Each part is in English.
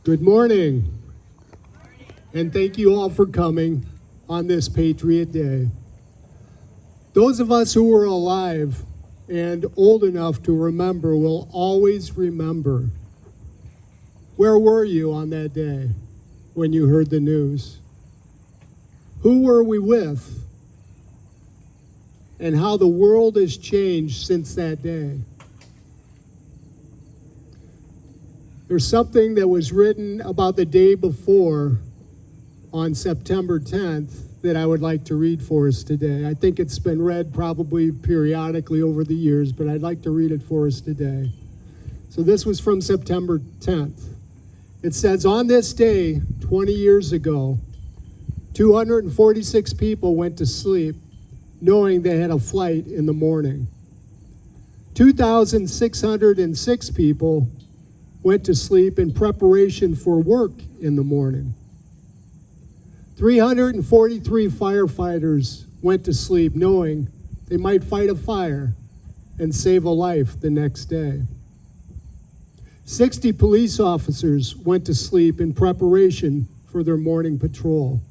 Good morning, and thank you all for coming on this Patriot Day. Those of us who were alive and old enough to remember will always remember. Where were you on that day when you heard the news? Who were we with? And how the world has changed since that day. There's something that was written about the day before on September 10th that I would like to read for us today. I think it's been read probably periodically over the years, but I'd like to read it for us today. So this was from September 10th. It says, on this day, 20 years ago, 246 people went to sleep knowing they had a flight in the morning. 2,606 people went to sleep in preparation for work in the morning. 343 firefighters went to sleep knowing they might fight a fire and save a life the next day. 60 police officers went to sleep in preparation for their morning patrol.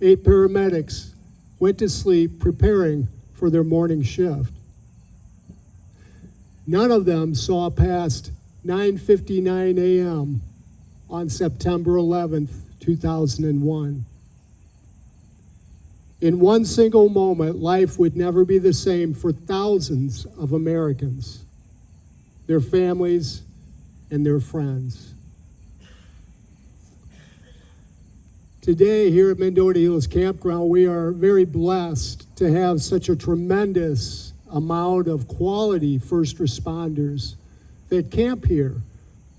8 paramedics went to sleep preparing for their morning shift. None of them saw past 9:59 a.m. on September 11th, 2001. In one single moment, life would never be the same for thousands of Americans, their families, and their friends. Today, here at Mendota Hills Campground, we are very blessed to have such a tremendous amount of quality first responders that camp here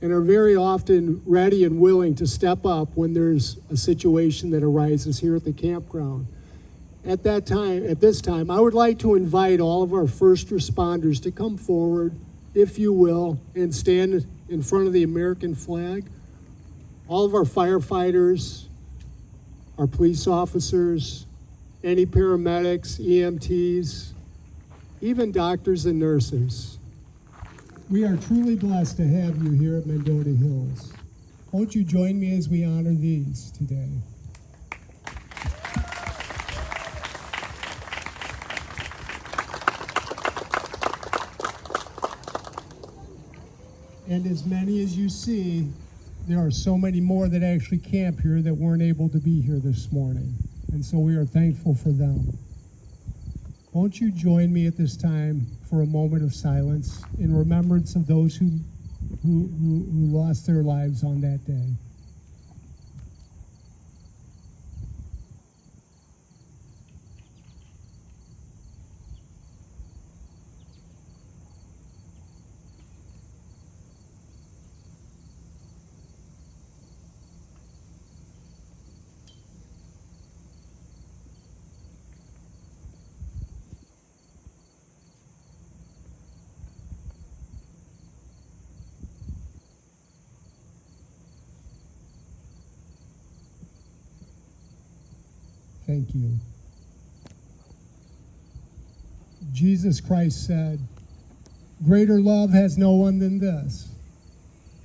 and are very often ready and willing to step up when there's a situation that arises here at the campground. At this time, I would like to invite all of our first responders to come forward, if you will, and stand in front of the American flag. All of our firefighters, our police officers, any paramedics, EMTs, even doctors and nurses. We are truly blessed to have you here at Mendota Hills. Won't you join me as we honor these today? And as many as you see, there are so many more that actually camp here that weren't able to be here this morning. And so we are thankful for them. Won't you join me at this time for a moment of silence in remembrance of those who lost their lives on that day? Thank you. Jesus Christ said, greater love has no one than this,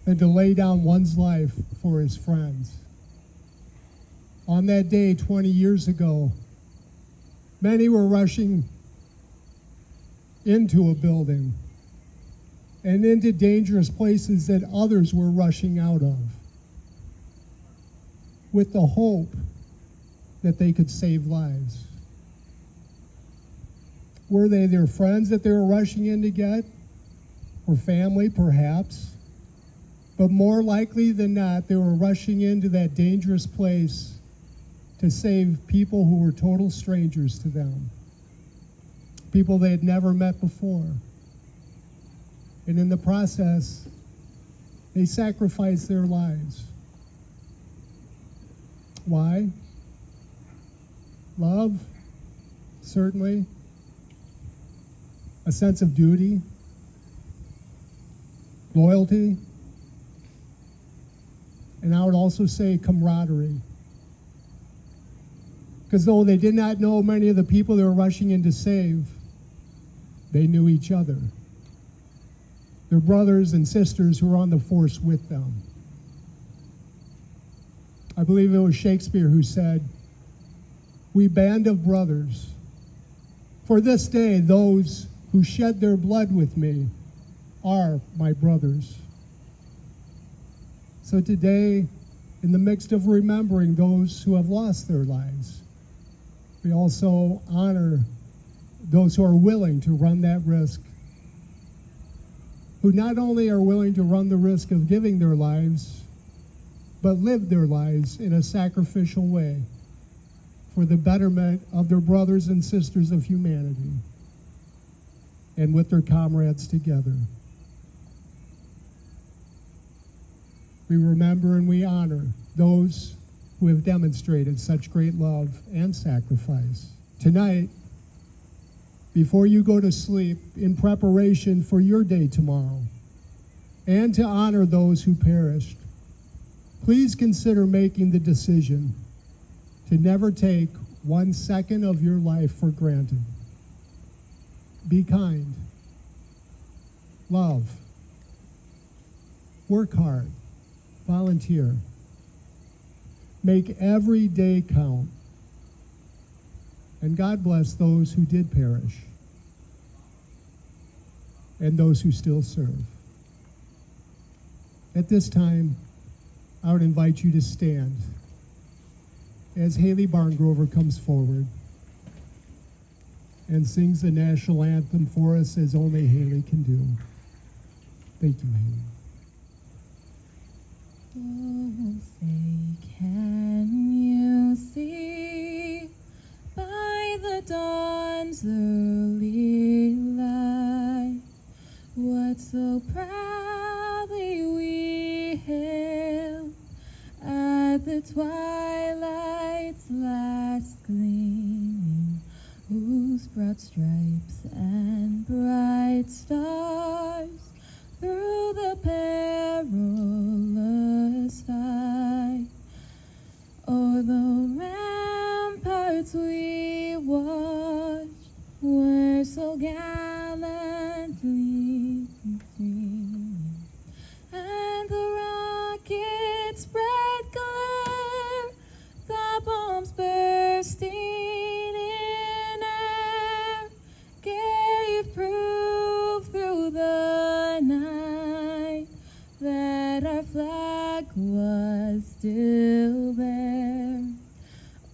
than to lay down one's life for his friends. On that day 20 years ago, many were rushing into a building and into dangerous places that others were rushing out of, with the hope that they could save lives. Were they their friends that they were rushing in to get? Or family, perhaps? But more likely than not, they were rushing into that dangerous place to save people who were total strangers to them, people they had never met before. And in the process, they sacrificed their lives. Why? Love, certainly. A sense of duty, loyalty, and I would also say camaraderie. Because though they did not know many of the people they were rushing in to save, they knew each other. Their brothers and sisters who were on the force with them. I believe it was Shakespeare who said, "We band of brothers, for this day those who shed their blood with me are my brothers." So today, in the midst of remembering those who have lost their lives, we also honor those who are willing to run that risk, who not only are willing to run the risk of giving their lives, but live their lives in a sacrificial way for the betterment of their brothers and sisters of humanity and with their comrades together. We remember and we honor those who have demonstrated such great love and sacrifice. Tonight, before you go to sleep, in preparation for your day tomorrow, and to honor those who perished, please consider making the decision to never take 1 second of your life for granted. Be kind. Love. Work hard. Volunteer. Make every day count. And God bless those who did perish and those who still serve. At this time, I would invite you to stand as Haley Barngrover comes forward and sings the national anthem for us as only Haley can do. Thank you, Haley. Oh, say, can you see by the dawn's early light what so proudly we hailed at the twilight's last gleaming, whose broad stripes and bright stars through the perilous fight o'er the ramparts we watched were so gallantly streaming, and the rockets spread glare, the bombs bursting in air gave proof through the night that our flag was still there.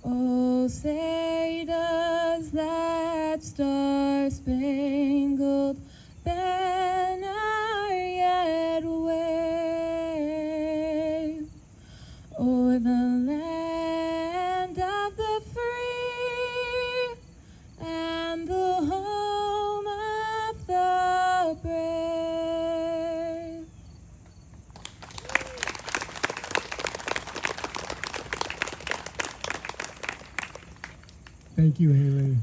Oh, say does that star-spangled banner yet wave o'er the land of the free and the home of the brave? Thank you, Haley.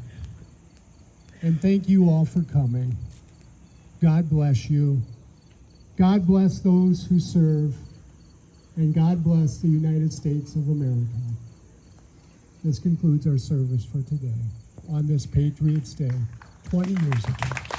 And thank you all for coming. God bless you. God bless those who serve. And God bless the United States of America. This concludes our service for today on this Patriots' Day 20 years ago.